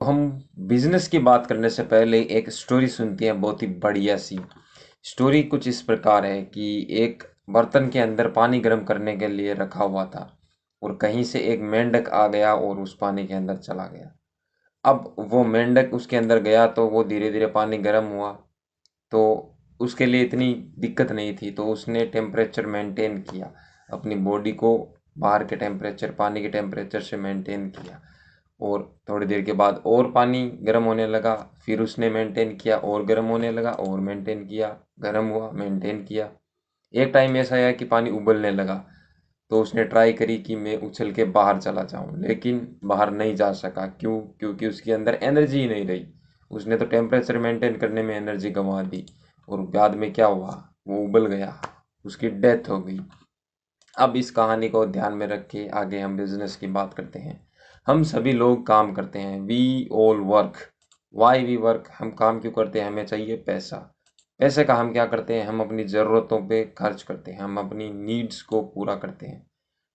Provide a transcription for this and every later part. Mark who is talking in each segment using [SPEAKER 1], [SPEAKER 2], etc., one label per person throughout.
[SPEAKER 1] हम बिजनेस की बात करने से पहले एक स्टोरी सुनते हैं, बहुत ही बढ़िया सी स्टोरी। कुछ इस प्रकार है कि एक बर्तन के अंदर पानी गर्म करने के लिए रखा हुआ था और कहीं से एक मेंढक आ गया और उस पानी के अंदर चला गया। अब वो मेंढक उसके अंदर गया तो वो धीरे धीरे पानी गर्म हुआ, तो उसके लिए इतनी दिक्कत नहीं थी, तो उसने टेम्परेचर मेंटेन किया, अपनी बॉडी को बाहर के टेम्परेचर, पानी के टेम्परेचर से मेंटेन किया। और थोड़ी देर के बाद और पानी गर्म होने लगा, फिर उसने मेंटेन किया और गर्म होने लगा और मेंटेन किया, गर्म हुआ, मेंटेन किया। एक टाइम ऐसा आया कि पानी उबलने लगा, तो उसने ट्राई करी कि मैं उछल के बाहर चला जाऊं, लेकिन बाहर नहीं जा सका। क्यों? क्योंकि उसके अंदर एनर्जी ही नहीं रही। उसने तो टेम्परेचर मेंटेन करने में एनर्जी गंवा दी और बाद में क्या हुआ, वो उबल गया, उसकी डेथ हो गई। अब इस कहानी को ध्यान में रख के आगे हम बिजनेस की बात करते हैं। हम सभी लोग काम करते हैं, we all work. Why we work? हम काम क्यों करते हैं? हमें चाहिए पैसा। पैसे का हम क्या करते हैं? हम अपनी ज़रूरतों पे खर्च करते हैं, हम अपनी नीड्स को पूरा करते हैं।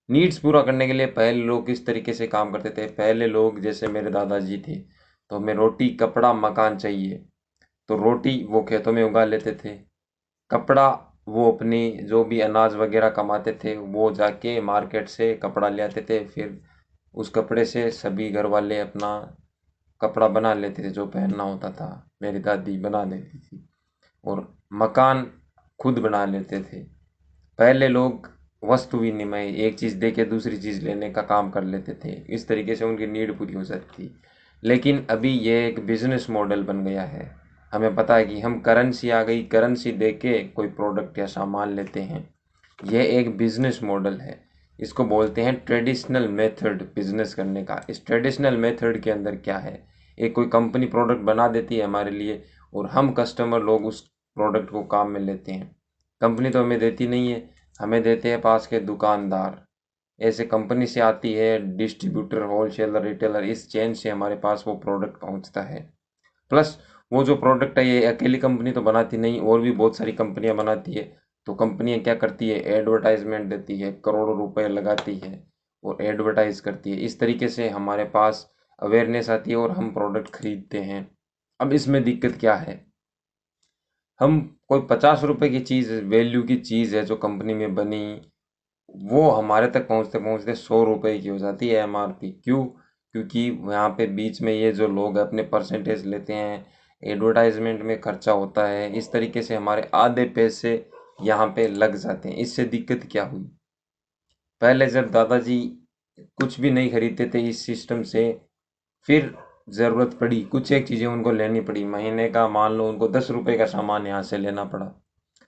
[SPEAKER 1] नीड्स पूरा करने के लिए पहले लोग किस तरीके से काम करते थे? पहले लोग, जैसे मेरे दादाजी थे, तो हमें रोटी, कपड़ा, मकान चाहिए, तो रोटी वो खेतों में उगा लेते थे, कपड़ा वो अपनी जो भी अनाज वगैरह कमाते थे वो जाके मार्केट से कपड़ा ले आते थे, फिर उस कपड़े से सभी घर वाले अपना कपड़ा बना लेते थे, जो पहनना होता था मेरी दादी बना देती थी। और मकान खुद बना लेते थे। पहले लोग वस्तु विनिमय, एक चीज़ दे के दूसरी चीज़ लेने का काम कर लेते थे, इस तरीके से उनकी नीड पूरी हो सकती थी। लेकिन अभी ये एक बिजनेस मॉडल बन गया है। हमें पता है कि हम करेंसी आ गई, करेंसी दे के कोई प्रोडक्ट या सामान लेते हैं। यह एक बिजनेस मॉडल है। इसको बोलते हैं ट्रेडिशनल मेथड बिजनेस करने का। इस ट्रेडिशनल मेथड के अंदर क्या है? एक कोई कंपनी प्रोडक्ट बना देती है हमारे लिए और हम कस्टमर लोग उस प्रोडक्ट को काम में लेते हैं। कंपनी तो हमें देती नहीं है, हमें देते हैं पास के दुकानदार। ऐसे कंपनी से आती है डिस्ट्रीब्यूटर, होलसेलर, रिटेलर, इस चेन से हमारे पास वो प्रोडक्ट पहुंचता है। प्लस वो जो प्रोडक्ट है ये अकेली कंपनी तो बनाती नहीं, और भी बहुत सारी कंपनियां बनाती है। तो कंपनियां क्या करती है? एडवर्टाइजमेंट देती है, करोड़ों रुपए लगाती है और एडवर्टाइज करती है। इस तरीके से हमारे पास अवेयरनेस आती है और हम प्रोडक्ट खरीदते हैं। अब इसमें दिक्कत क्या है? हम कोई 50 रुपए की चीज़, वैल्यू की चीज़ है जो कंपनी में बनी, वो हमारे तक पहुंचते पहुंचते 100 रुपए की हो जाती है एमआरपी। क्यों? क्योंकि यहाँ पे बीच में ये जो लोग अपने परसेंटेज लेते हैं, एडवर्टाइजमेंट में खर्चा होता है, इस तरीके से हमारे आधे पैसे यहाँ पे लग जाते हैं। इससे दिक्कत क्या हुई? पहले जब दादाजी कुछ भी नहीं खरीदते थे इस सिस्टम से, फिर ज़रूरत पड़ी, कुछ एक चीज़ें उनको लेनी पड़ी, महीने का मान लो उनको 10 रुपए का सामान यहाँ से लेना पड़ा,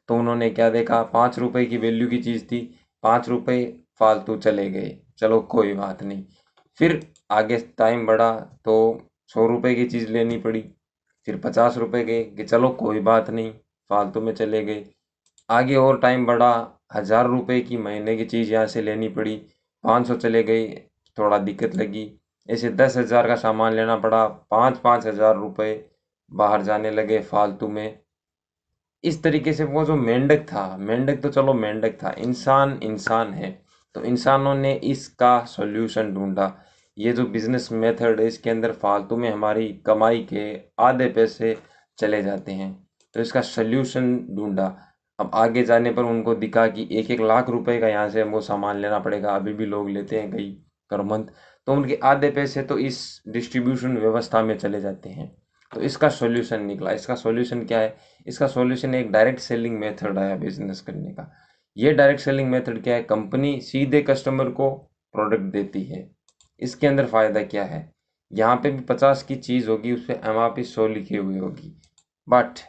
[SPEAKER 1] तो उन्होंने क्या देखा? 5 रुपए की वैल्यू की चीज़ थी, 5 रुपए फालतू चले गए, चलो कोई बात नहीं। फिर आगे टाइम बढ़ा तो 100 रुपए की चीज़ लेनी पड़ी, फिर 50 रुपए गए कि चलो कोई बात नहीं, फालतू में चले गए। आगे और टाइम बढ़ा, 1000 रुपए की महीने की चीज़ यहाँ से लेनी पड़ी, 500 चले गई, थोड़ा दिक्कत लगी। ऐसे 10,000 का सामान लेना पड़ा, 5-5 हज़ार रुपए बाहर जाने लगे फालतू में। इस तरीके से वो जो मेंढक था, मेंढक तो चलो मेंढक था, इंसान इंसान है, तो इंसानों ने इसका सॉल्यूशन ढूंढा। ये जो बिजनेस मेथड है इसके अंदर फालतू में हमारी कमाई के आधे पैसे चले जाते हैं, तो इसका सॉल्यूशन ढूंढा। अब आगे जाने पर उनको दिखा कि 1-1 लाख रुपए का यहाँ से हमको सामान लेना पड़ेगा, अभी भी लोग लेते हैं कई पर मंथ, तो उनके आधे पैसे तो इस डिस्ट्रीब्यूशन व्यवस्था में चले जाते हैं। तो इसका सॉल्यूशन निकला। इसका सॉल्यूशन क्या है? इसका सॉल्यूशन एक डायरेक्ट सेलिंग मेथड आया बिजनेस करने का। ये डायरेक्ट सेलिंग मेथड क्या है? कंपनी सीधे कस्टमर को प्रोडक्ट देती है। इसके अंदर फायदा क्या है? यहाँ पे भी 50 की चीज़ होगी, उस पर एमआरपी 100 लिखी हुई होगी, बट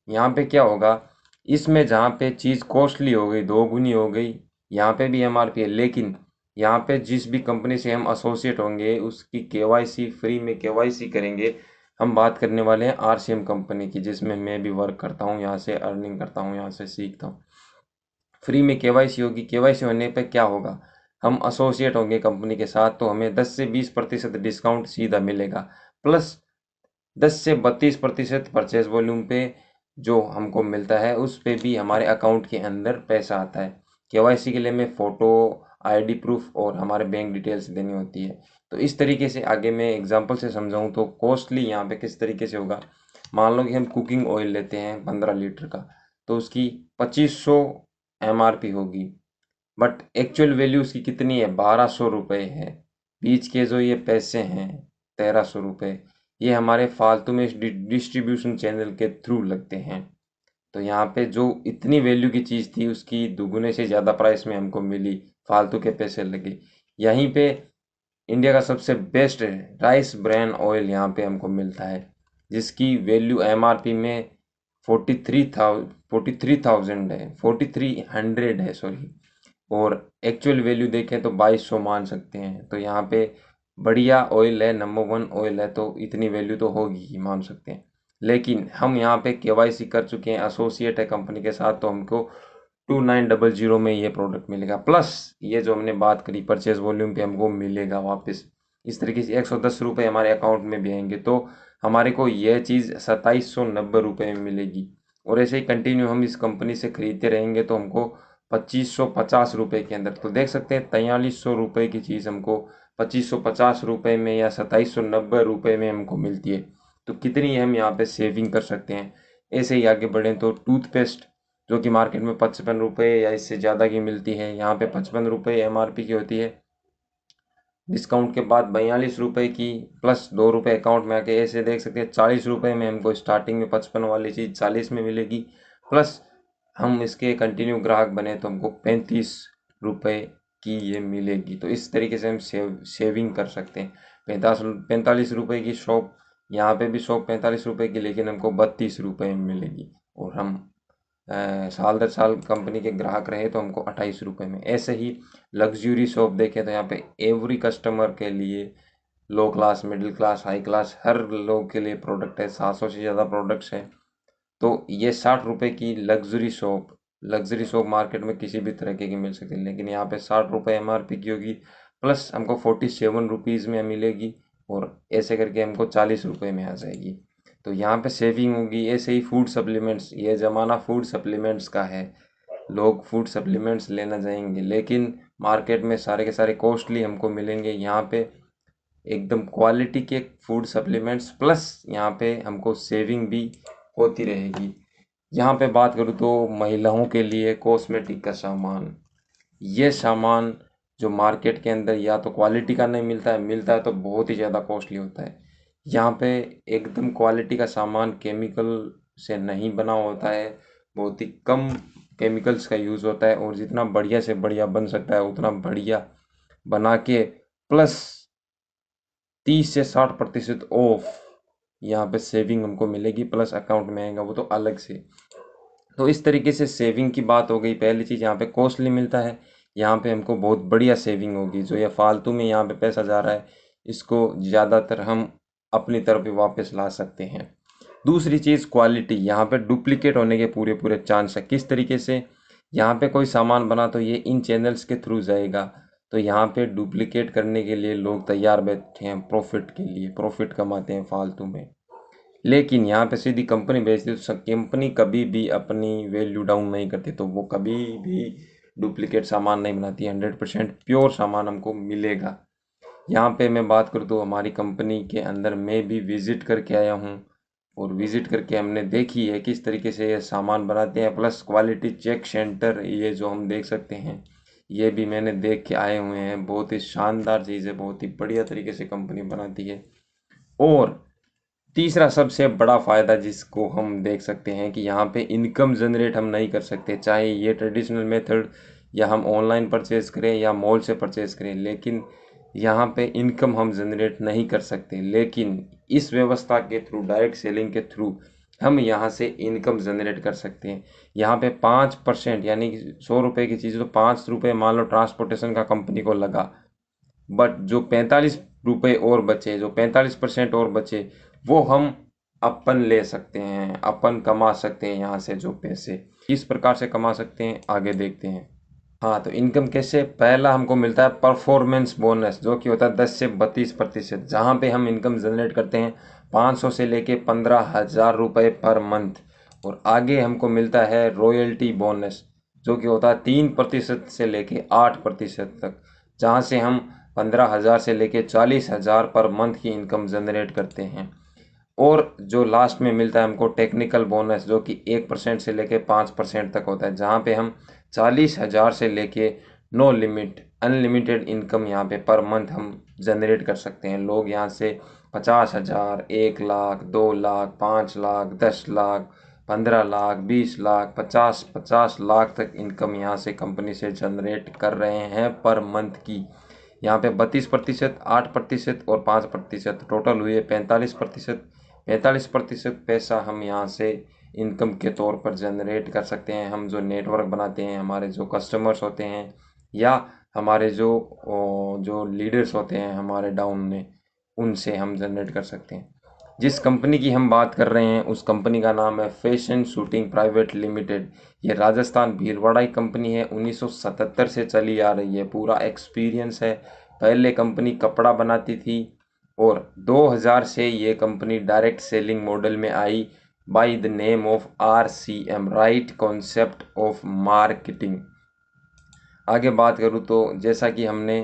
[SPEAKER 1] यहाँ पे क्या होगा? इसमें जहाँ पे चीज़ कॉस्टली हो गई, 2 गुनी हो गई, यहाँ पे भी एमआरपी है, लेकिन यहाँ पे जिस भी कंपनी से हम एसोसिएट होंगे उसकी केवाईसी, फ्री में केवाईसी करेंगे। हम बात करने वाले हैं आरसीएम कंपनी की, जिसमें मैं भी वर्क करता हूँ, यहाँ से अर्निंग करता हूँ, यहाँ से सीखता हूँ। फ्री में केवाईसी होगी, केवाईसी होने पे क्या होगा? हम एसोसिएट होंगे कंपनी के साथ, तो हमें 10 से 20% डिस्काउंट सीधा मिलेगा, प्लस 10 से 32% परचेज वॉल्यूम पे जो हमको मिलता है उस पे भी हमारे अकाउंट के अंदर पैसा आता है। केवाईसी के लिए हमें फ़ोटो, आईडी प्रूफ और हमारे बैंक डिटेल्स देनी होती है। तो इस तरीके से आगे मैं एग्जांपल से समझाऊं तो कॉस्टली यहाँ पे किस तरीके से होगा। मान लो कि हम कुकिंग ऑयल लेते हैं 15 लीटर का, तो उसकी 2500 MRP होगी, बट एक्चुअल वैल्यू उसकी कितनी है, 1200 रुपये है। बीच के जो ये पैसे हैं 1300 रुपये, ये हमारे फालतू में डिस्ट्रीब्यूशन चैनल के थ्रू लगते हैं। तो यहाँ पे जो इतनी वैल्यू की चीज़ थी उसकी दुगने से ज़्यादा प्राइस में हमको मिली, फालतू के पैसे लगे। यहीं पे इंडिया का सबसे बेस्ट राइस ब्रान ऑयल यहाँ पे हमको मिलता है, जिसकी वैल्यू MRP में 43,000 है, 4300 है सॉरी, और एक्चुअल वैल्यू देखें तो 2200 मान सकते हैं। तो यहाँ पे बढ़िया ऑयल है, नंबर 1 ऑयल है, तो इतनी वैल्यू तो होगी ही, मान सकते हैं। लेकिन हम यहाँ पे KYC कर चुके हैं, एसोसिएट है कंपनी के साथ, तो हमको 2900 में ये प्रोडक्ट मिलेगा, प्लस ये जो हमने बात करी परचेज वॉल्यूम पे हमको मिलेगा वापस। इस तरीके से 110 रुपये हमारे अकाउंट में भी आएंगे, तो हमारे को यह चीज़ 2790 में मिलेगी। और ऐसे ही कंटिन्यू हम इस कंपनी से खरीदते रहेंगे तो हमको 2550 रुपये के अंदर, तो देख सकते हैं 4300 रुपये की चीज़ हमको 2550 रुपये में या 2790 रुपये में हमको मिलती है। तो कितनी हम यहाँ पे सेविंग कर सकते हैं। ऐसे ही आगे बढ़ें तो टूथपेस्ट जो कि मार्केट में 55 रुपये या इससे ज़्यादा की मिलती है, यहाँ पे 55 रुपये MRP की होती है, डिस्काउंट के बाद 42 रुपये की, प्लस 2 रुपये अकाउंट में आके ऐसे देख सकते हैं 40 रुपये में हमको स्टार्टिंग में 55 वाली चीज़ 40 में मिलेगी, प्लस हम इसके कंटिन्यू ग्राहक बने तो हमको 35 रुपये की ये मिलेगी। तो इस तरीके से हम सेविंग कर सकते हैं। 45 रुपये की शॉप, यहाँ पे भी शॉप 45 रुपये की, लेकिन हमको 32 रुपये में मिलेगी। और हम साल दर साल कंपनी के ग्राहक रहे तो हमको 28 रुपये में। ऐसे ही लग्जरी शॉप देखें तो यहाँ पे एवरी कस्टमर के लिए, low class, middle class, high class, हर लोग के लिए प्रोडक्ट है, 700 से ज़्यादा प्रोडक्ट्स हैं। तो ये 60 रुपये की लग्जरी शॉप मार्केट में किसी भी तरह की मिल सकती है, लेकिन यहाँ पे 60 रुपये MRP की होगी, प्लस हमको 47 रुपीज़ में मिलेगी, और ऐसे करके हमको 40 रुपये में आ जाएगी। तो यहाँ पे सेविंग होगी। ऐसे ही फूड सप्लीमेंट्स, ये ज़माना फूड सप्लीमेंट्स का है, लोग फूड सप्लीमेंट्स लेना जाएंगे, लेकिन मार्केट में सारे के सारे कॉस्टली हमको मिलेंगे। यहाँ पे एकदम क्वालिटी के फूड सप्लीमेंट्स, प्लस यहाँ पे हमको सेविंग भी होती रहेगी। यहाँ पे बात करूँ तो महिलाओं के लिए कॉस्मेटिक का सामान, ये सामान जो मार्केट के अंदर या तो क्वालिटी का नहीं मिलता है तो बहुत ही ज़्यादा कॉस्टली होता है। यहाँ पे एकदम क्वालिटी का सामान केमिकल से नहीं बना होता है, बहुत ही कम केमिकल्स का यूज़ होता है, और जितना बढ़िया से बढ़िया बन सकता है उतना बढ़िया बना के, प्लस 30 से 60% ऑफ यहाँ पे सेविंग हमको मिलेगी, प्लस अकाउंट में आएगा वो तो अलग से। तो इस तरीके से सेविंग की बात हो गई। पहली चीज़, यहाँ पे कॉस्टली मिलता है, यहाँ पे हमको बहुत बढ़िया सेविंग होगी। जो ये फालतू में यहाँ पे पैसा जा रहा है, इसको ज़्यादातर हम अपनी तरफ ही वापस ला सकते हैं। दूसरी चीज़ क्वालिटी, यहाँ पे डुप्लीकेट होने के पूरे पूरे चांस है। किस तरीके से, यहाँ पे कोई सामान बना तो ये इन चैनल्स के थ्रू जाएगा, तो यहाँ पे डुप्लीकेट करने के लिए लोग तैयार बैठे हैं, प्रॉफिट के लिए, प्रॉफिट कमाते हैं फालतू में। लेकिन यहाँ पे सीधी कंपनी बेचती है, तो कंपनी कभी भी अपनी वैल्यू डाउन नहीं करती, तो वो कभी भी डुप्लीकेट सामान नहीं बनाती, 100% प्योर सामान हमको मिलेगा। यहाँ पे मैं बात करूँ तो हमारी कंपनी के अंदर मैं भी विज़िट करके आया हूँ, और विज़िट करके हमने देखी है किस तरीके से ये सामान बनाते हैं, प्लस क्वालिटी चेक सेंटर ये जो हम देख सकते हैं, ये भी मैंने देख के आए हुए हैं। बहुत ही शानदार चीज़ है, बहुत ही बढ़िया तरीके से कंपनी बनाती है। और तीसरा सबसे बड़ा फ़ायदा जिसको हम देख सकते हैं कि यहाँ पे इनकम जनरेट हम नहीं कर सकते, चाहे ये ट्रेडिशनल मेथड या हम ऑनलाइन परचेज़ करें या मॉल से परचेज़ करें, लेकिन यहाँ पे इनकम हम जनरेट नहीं कर सकते। लेकिन इस व्यवस्था के थ्रू, डायरेक्ट सेलिंग के थ्रू, हम यहाँ से इनकम जनरेट कर सकते हैं। यहाँ पे 5%, यानी कि 100 रुपये की चीज़ तो 5 रुपये मान लो ट्रांसपोर्टेशन का कंपनी को लगा, बट जो 45 रुपये और बचे, जो 45% और बचे, वो हम अपन ले सकते हैं, अपन कमा सकते हैं यहाँ से जो पैसे। किस प्रकार से कमा सकते हैं आगे देखते हैं। हाँ, तो इनकम कैसे, पहला हमको मिलता है परफॉर्मेंस बोनस, जो कि होता है 10 से 32%, जहाँ पे हम इनकम जनरेट करते हैं 500 से लेके 15,000 रुपये पर मंथ। और आगे हमको मिलता है रॉयल्टी बोनस, जो कि होता है 3% से लेके 8% तक, जहाँ से हम 15,000 से लेके 40,000 पर मंथ की इनकम जनरेट करते हैं। और जो लास्ट में मिलता है हमको टेक्निकल बोनस, जो कि 1% से लेके 5% तक होता है, जहाँ पे हम 40,000 से लेके नो लिमिट अनलिमिटेड इनकम यहाँ पे पर मंथ हम जनरेट कर सकते हैं। लोग यहाँ से 50,000, 1 लाख, 2 लाख, 5 लाख, 10 लाख, 15 लाख, 20 लाख, 50 तक इनकम यहाँ से कंपनी से जनरेट कर रहे हैं पर मंथ की। यहाँ पे 32%, 8% और 5% टोटल हुए 45%। 45% पैसा हम यहाँ से इनकम के तौर पर जनरेट कर सकते हैं। हम जो नेटवर्क बनाते हैं, हमारे जो कस्टमर्स होते हैं या हमारे जो लीडर्स होते हैं हमारे डाउन में, उनसे हम जनरेट कर सकते हैं। जिस कंपनी की हम बात कर रहे हैं उस कंपनी का नाम है फैशन शूटिंग प्राइवेट लिमिटेड। ये राजस्थान भीलवाड़ा की कंपनी है, 1977 से चली आ रही है, पूरा एक्सपीरियंस है। पहले कंपनी कपड़ा बनाती थी और 2000 से ये कंपनी डायरेक्ट सेलिंग मॉडल में आई by the name of RCM, right concept of marketing. आगे बात करूँ तो जैसा कि हमने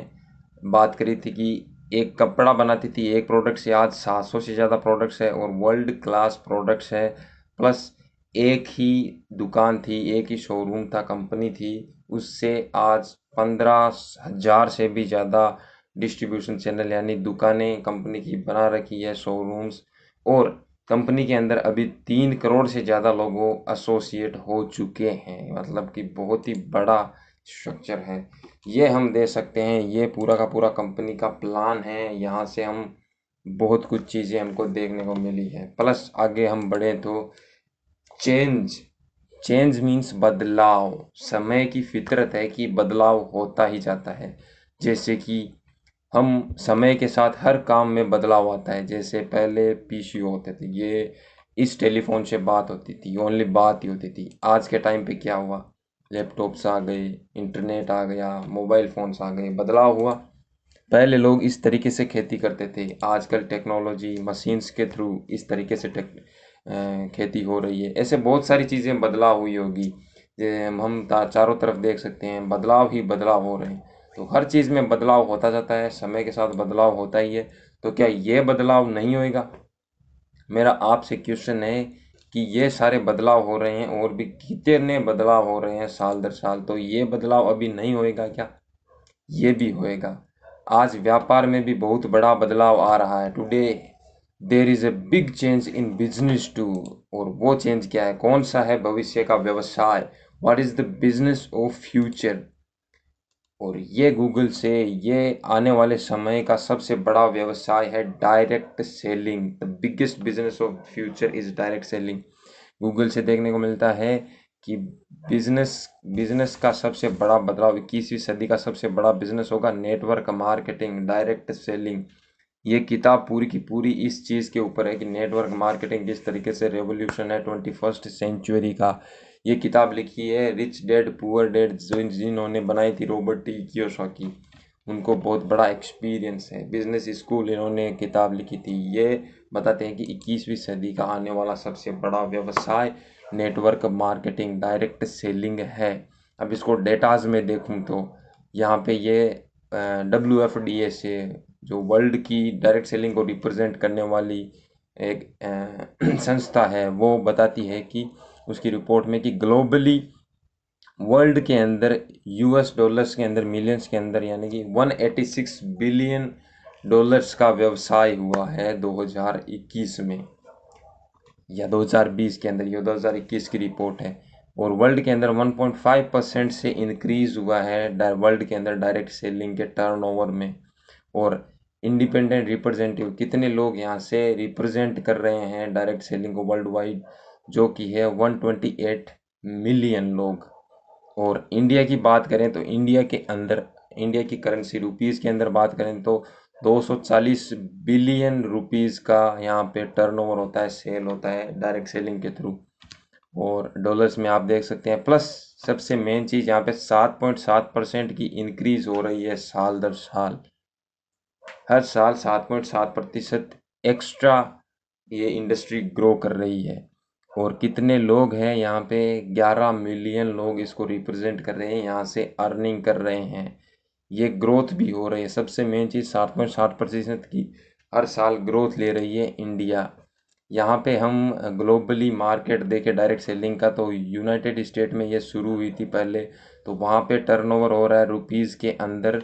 [SPEAKER 1] बात करी थी कि एक कपड़ा बनाती थी एक प्रोडक्ट से, आज 700 से ज़्यादा प्रोडक्ट्स है और वर्ल्ड क्लास प्रोडक्ट्स है। प्लस एक ही दुकान थी, एक ही शोरूम था, कंपनी थी, उससे आज 15,000 से भी ज़्यादा डिस्ट्रीब्यूशन चैनल यानी दुकानें कंपनी की बना रखी है, शोरूम्स। और कंपनी के अंदर अभी 3 करोड़ से ज़्यादा लोगों एसोसिएट हो चुके हैं, मतलब कि बहुत ही बड़ा स्ट्रक्चर है। ये हम दे सकते हैं, ये पूरा का पूरा कंपनी का प्लान है। यहाँ से हम बहुत कुछ चीज़ें हमको देखने को मिली है। प्लस आगे हम बढ़े तो चेंज चेंज मीन्स बदलाव। समय की फितरत है कि बदलाव होता ही जाता है। जैसे कि हम समय के साथ हर काम में बदलाव आता है। जैसे पहले पीसीओ होते थे, ये इस टेलीफोन से बात होती थी, ओनली बात ही होती थी। आज के टाइम पे क्या हुआ, लैपटॉप्स आ गए, इंटरनेट आ गया, मोबाइल फ़ोन्स आ गए, बदलाव हुआ। पहले लोग इस तरीके से खेती करते थे, आजकल टेक्नोलॉजी मशीन्स के थ्रू इस तरीके से खेती हो रही है। ऐसे बहुत सारी चीज़ें बदलाव हुई होगी। हम चारों तरफ देख सकते हैं, बदलाव ही बदलाव हो रहे हैं। तो हर चीज़ में बदलाव होता जाता है, समय के साथ बदलाव होता ही है। तो क्या ये बदलाव नहीं होएगा? मेरा आपसे क्वेश्चन है कि ये सारे बदलाव हो रहे हैं और भी कितने बदलाव हो रहे हैं साल दर साल, तो ये बदलाव अभी नहीं होएगा क्या? ये भी होएगा। आज व्यापार में भी बहुत बड़ा बदलाव आ रहा है। Today there is a big change in business too. और वो चेंज क्या है, कौन सा है भविष्य का व्यवसाय? What is the business of future? और ये गूगल से ये आने वाले समय का सबसे बड़ा व्यवसाय है direct selling. The biggest business of future is direct selling. Google से देखने को मिलता है कि बिजनेस बिजनेस का सबसे बड़ा बदलाव, 21वीं सदी का सबसे बड़ा बिजनेस होगा नेटवर्क मार्केटिंग, डायरेक्ट सेलिंग। ये किताब पूरी की पूरी इस चीज़ के ऊपर है कि नेटवर्क मार्केटिंग किस तरीके से रेवोल्यूशन है 21st सेंचुरी का। ये किताब लिखी है रिच डैड पुअर डैड, जिन्होंने बनाई थी रॉबर्ट टी कियोसाकी। उनको बहुत बड़ा एक्सपीरियंस है। बिजनेस स्कूल इन्होंने किताब लिखी थी। ये बताते हैं कि 21वीं सदी का आने वाला सबसे बड़ा व्यवसाय नेटवर्क मार्केटिंग, डायरेक्ट सेलिंग है। अब इसको डेटाज में देखूं तो यहाँ पे ये WFDA से, जो वर्ल्ड की डायरेक्ट सेलिंग को रिप्रेजेंट करने वाली एक संस्था है, वो बताती है कि उसकी रिपोर्ट में कि ग्लोबली वर्ल्ड के अंदर US डॉलर्स के अंदर, मिलियंस के अंदर, यानी कि 186 बिलियन डॉलर्स का व्यवसाय हुआ है 2021 में या 2020 के अंदर। ये 2021 की रिपोर्ट है। और वर्ल्ड के अंदर 1.5% से इंक्रीज हुआ है वर्ल्ड के अंदर डायरेक्ट सेलिंग के टर्नओवर में। और इंडिपेंडेंट रिप्रेजेंटेटिव, कितने लोग यहाँ से रिप्रेजेंट कर रहे हैं डायरेक्ट सेलिंग को वर्ल्ड वाइड, जो कि है 128 मिलियन लोग। और इंडिया की बात करें तो इंडिया के अंदर, इंडिया की करेंसी रुपीज़ के अंदर बात करें तो 240 बिलियन रुपीज़ का यहाँ पे टर्नओवर होता है, सेल होता है डायरेक्ट सेलिंग के थ्रू। और डॉलर्स में आप देख सकते हैं। प्लस सबसे मेन चीज़ यहाँ पे 7.7% की इंक्रीज हो रही है साल दर साल। हर साल 7.7% एक्स्ट्रा ये इंडस्ट्री ग्रो कर रही है। और कितने लोग हैं यहाँ पे, 11 मिलियन लोग इसको रिप्रेजेंट कर रहे हैं, यहाँ से अर्निंग कर रहे हैं। ये ग्रोथ भी हो रही है। सबसे मेन चीज़ 7.7% की हर साल ग्रोथ ले रही है इंडिया। यहाँ पे हम ग्लोबली मार्केट देखे डायरेक्ट सेलिंग का, तो यूनाइटेड स्टेट में ये शुरू हुई थी पहले, तो वहाँ पे टर्नओवर हो रहा है रुपीज़ के अंदर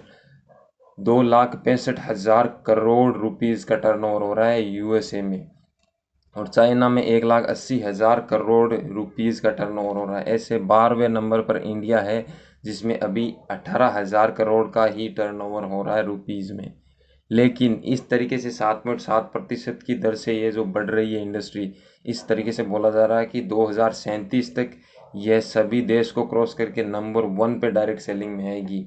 [SPEAKER 1] 2,65,000 करोड़ रुपीज़ का टर्नओवर हो रहा है यूएसए में। और चाइना में 1,80,000 करोड़ रुपीज़ का टर्नओवर हो रहा है। ऐसे 12वें नंबर पर इंडिया है, जिसमें अभी 18,000 करोड़ का ही टर्नओवर हो रहा है रुपीज़ में। लेकिन इस तरीके से 7.7% की दर से ये जो बढ़ रही है इंडस्ट्री, इस तरीके से बोला जा रहा है कि 2037 तक यह सभी देश को क्रॉस करके नंबर 1 पे डायरेक्ट सेलिंग में आएगी।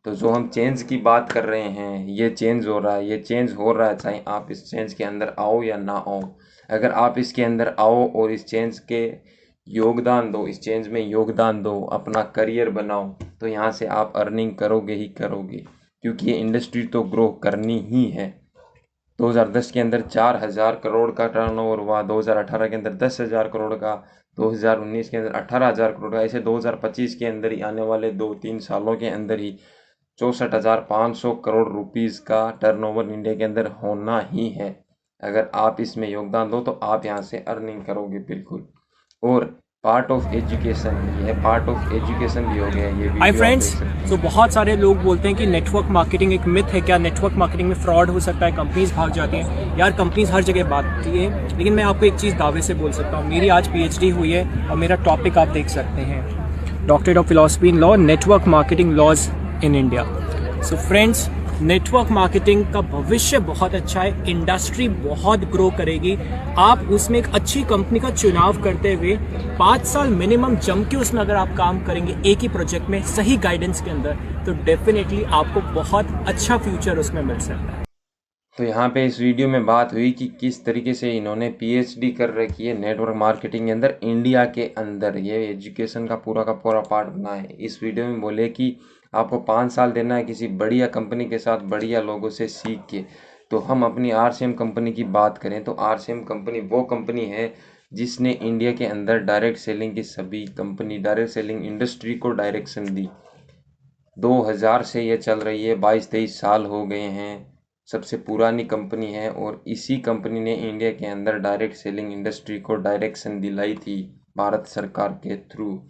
[SPEAKER 1] तो जो हम चेंज की बात कर रहे हैं, ये चेंज हो रहा है, ये चेंज हो रहा है, चाहे आप इस चेंज के अंदर आओ या ना आओ। अगर आप इसके अंदर आओ और इस चेंज के योगदान दो, इस चेंज में योगदान दो, अपना करियर बनाओ, तो यहाँ से आप अर्निंग करोगे ही करोगे, क्योंकि ये इंडस्ट्री तो ग्रो करनी ही है। 2010 के अंदर 4,000 करोड़ का टर्नओवर हुआ, 2018 के अंदर 10,000 करोड़ का, 2019 के अंदर 18,000 करोड़ का, ऐसे 2025 के अंदर ही, आने वाले 2-3 सालों के अंदर ही 64,500 करोड़ रुपीज़ का टर्नओवर इंडिया के अंदर होना ही है। अगर आप इसमें योगदान दो तो आप यहाँ से अर्निंग करोगे बिल्कुल। और पार्ट ऑफ एजुकेशन, ये पार्ट ऑफ एजुकेशन भी हो गया ये
[SPEAKER 2] हाय
[SPEAKER 1] वीडियो आप
[SPEAKER 2] फ्रेंड्स,
[SPEAKER 1] देख सकते
[SPEAKER 2] तो बहुत सारे लोग बोलते हैं कि नेटवर्क मार्केटिंग एक मिथ है। क्या नेटवर्क मार्केटिंग में फ्रॉड हो सकता है, कंपनीज भाग जाती हैं? यार कंपनीज हर जगह भागती है, लेकिन मैं आपको एक चीज़ दावे से बोल सकता हूँ, मेरी आज पीएचडी हुई है और मेरा टॉपिक आप देख सकते हैं, doctorate of philosophy in law, network marketing laws in India. So friends, network marketing का भविष्य बहुत अच्छा है, इंडस्ट्री बहुत ग्रो करेगी। आप उसमें एक अच्छी कंपनी का चुनाव करते हुए 5 साल मिनिमम जम के उसमें अगर आप काम करेंगे एक ही प्रोजेक्ट में सही गाइडेंस के अंदर, तो डेफिनेटली आपको बहुत अच्छा फ्यूचर उसमें मिल सकता है।
[SPEAKER 1] तो यहाँ पे इस वीडियो में बात हुई कि किस तरीके से इन्होंने पीएचडी कर रखी है नेटवर्क मार्केटिंग के अंदर, इंडिया के अंदर। ये एजुकेशन का पूरा पार्ट बना है। इस वीडियो में बोले कि आपको 5 साल देना है किसी बढ़िया कंपनी के साथ, बढ़िया लोगों से सीख के। तो हम अपनी आरसीएम कंपनी की बात करें तो आरसीएम कंपनी वो कंपनी है जिसने इंडिया के अंदर डायरेक्ट सेलिंग की सभी कंपनी, डायरेक्ट सेलिंग इंडस्ट्री को डायरेक्शन दी। 2000 से ये चल रही है, 22-23 साल हो गए हैं, सबसे पुरानी कंपनी है। और इसी कंपनी ने इंडिया के अंदर डायरेक्ट सेलिंग इंडस्ट्री को डायरेक्शन दिलाई थी भारत सरकार के थ्रू।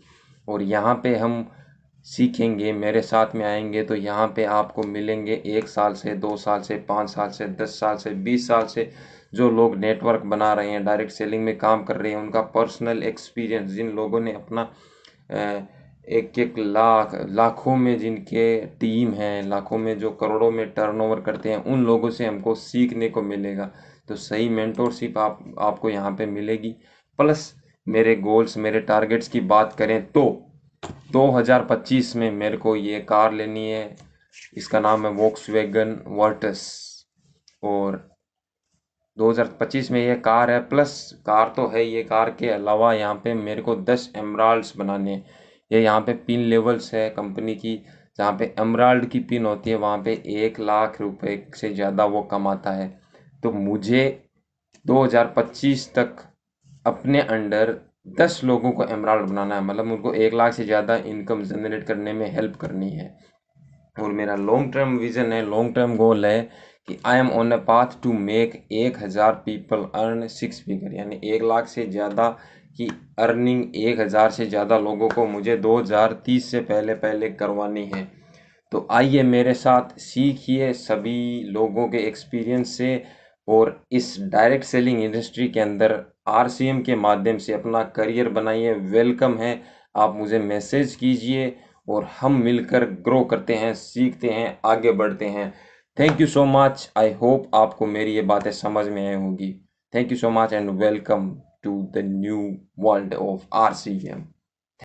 [SPEAKER 1] और यहाँ पे हम सीखेंगे, मेरे साथ में आएंगे तो यहाँ पे आपको मिलेंगे 1 साल से, 2 साल से, 5 साल से, 10 साल से, 20 साल से जो लोग नेटवर्क बना रहे हैं, डायरेक्ट सेलिंग में काम कर रहे हैं, उनका पर्सनल एक्सपीरियंस, जिन लोगों ने अपना 1-1 लाख, लाखों में जिनके टीम है, लाखों में जो करोड़ों में टर्नओवर करते हैं, उन लोगों से हमको सीखने को मिलेगा। तो सही मेंटोरशिप आपको यहाँ पे मिलेगी। प्लस मेरे गोल्स, मेरे टारगेट्स की बात करें तो 2025 में मेरे को ये कार लेनी है, इसका नाम है वोक्सवैगन वर्टस। और 2025 में ये कार है, प्लस कार तो है, ये कार के अलावा यहाँ पे मेरे को 10 एमराल्ड्स बनाने हैं। ये यहाँ पे पिन लेवल्स है कंपनी की, जहाँ पे एमराल्ड की पिन होती है वहाँ पे 1 लाख रुपए से ज़्यादा वो कमाता है। तो मुझे 2025 तक अपने अंडर 10 लोगों को एमराल्ड बनाना है, मतलब उनको 1 लाख से ज़्यादा इनकम जनरेट करने में हेल्प करनी है। और मेरा लॉन्ग टर्म विजन है, लॉन्ग टर्म गोल है कि I am on a path to make 1,000 people earn 6 figure, यानी 1 लाख से ज़्यादा की अर्निंग 1,000 से ज़्यादा लोगों को मुझे 2030 से पहले पहले करवानी है। तो आइए मेरे साथ सीखिए सभी लोगों के एक्सपीरियंस से, और इस डायरेक्ट सेलिंग इंडस्ट्री के अंदर आरसीएम के माध्यम से अपना करियर बनाइए। वेलकम है, आप मुझे मैसेज कीजिए और हम मिलकर ग्रो करते हैं, सीखते हैं, आगे बढ़ते हैं। Thank you so much. I hope आपको मेरी ये बातें समझ में आई होगी। Thank you so much and welcome to the new world of RCM.